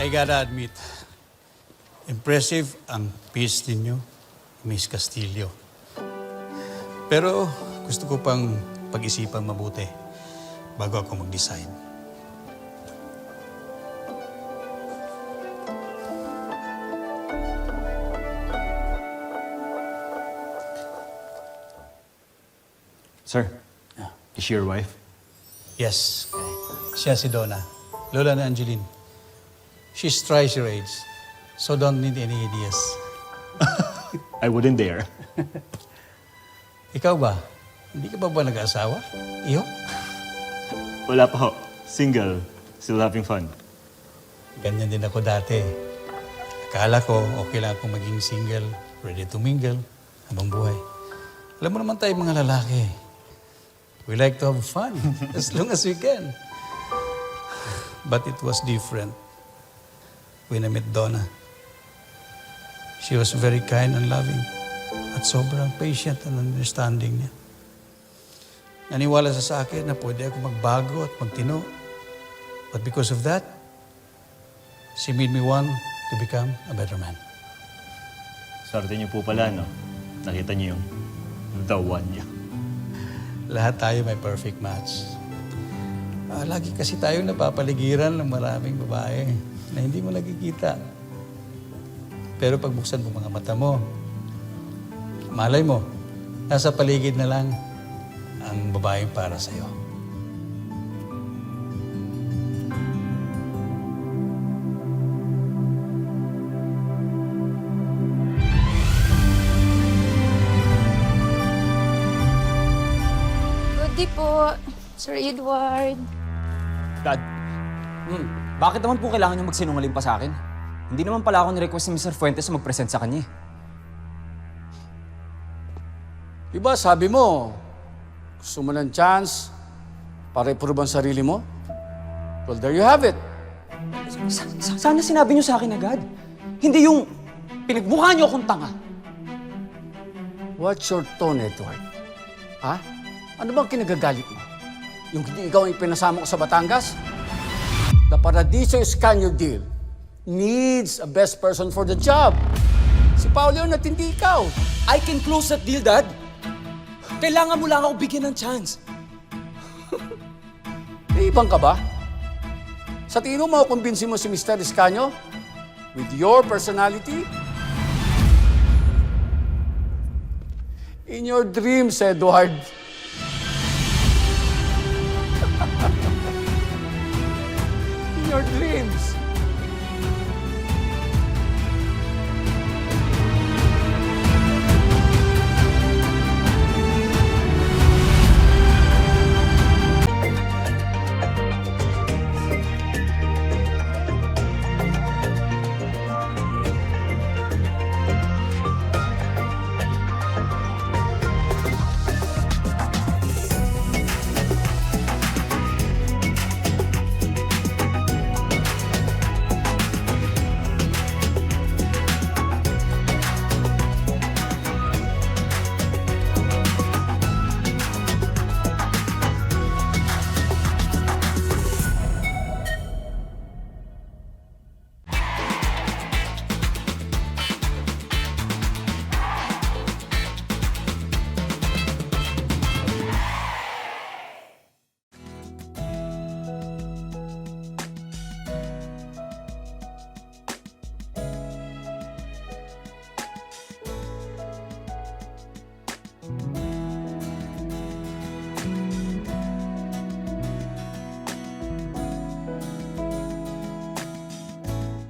I gotta admit, impressive ang piece ninyo, Miss Castillo. Pero gusto ko pang pag-isipan mabuti bago ako mag-design. Sir, is she your wife? Yes, siya si Donna, lola ni Angeline. She's twice your age, so don't need any ideas. I wouldn't dare. Ikaw ba? Hindi ka ba nag-aasawa? Iyo? Wala pa ho. Single. Still having fun. Ganyan din ako dati. Akala ko okay lang akong maging single, ready to mingle, habang buhay. Alam mo naman tayo mga lalaki. We like to have fun as long as we can. But it was different when I met Donna. She was very kind and loving at sobrang patient and understanding niya. Naniwala sa akin na pwede ako magbago at magtino. But because of that, she made me want to become a better man. Swerte niyo po pala, no? Nakita niyo yung the one niya. Lahat tayo may perfect match. Lagi kasi tayong napapaligiran ng maraming babae na hindi mo nakikita. Pero pagbuksan mo mga mata mo, malay mo, nasa paligid na lang ang babaeng para sa'yo. Good day po, Sir Edward. Dad, bakit naman po kailangan niyo magsinungaling pa sa akin? Hindi naman pala ako ni-request ni Mr. Fuentes na mag-present sa kanya. Diba sabi mo, gusto mo ng chance para i-prove ang sarili mo? Well, there you have it. Sana sinabi niyo sa akin agad. Hindi yung pinagmukha niyo akong tanga. What's your tone, Edward? Ha? Ano bang kinagagalit mo? Yung hindi ikaw ang ipinasama ko sa Batangas? The Paradiso Escanio deal needs a best person for the job. Si Paolo yun at hindi ikaw. I can close that deal, Dad. Kailangan mo lang ako bigyan ng chance. Ibang ka ba? Sa tingin mo, kumbinsin mo si Mr. Escanio with your personality? In your dreams, Edward.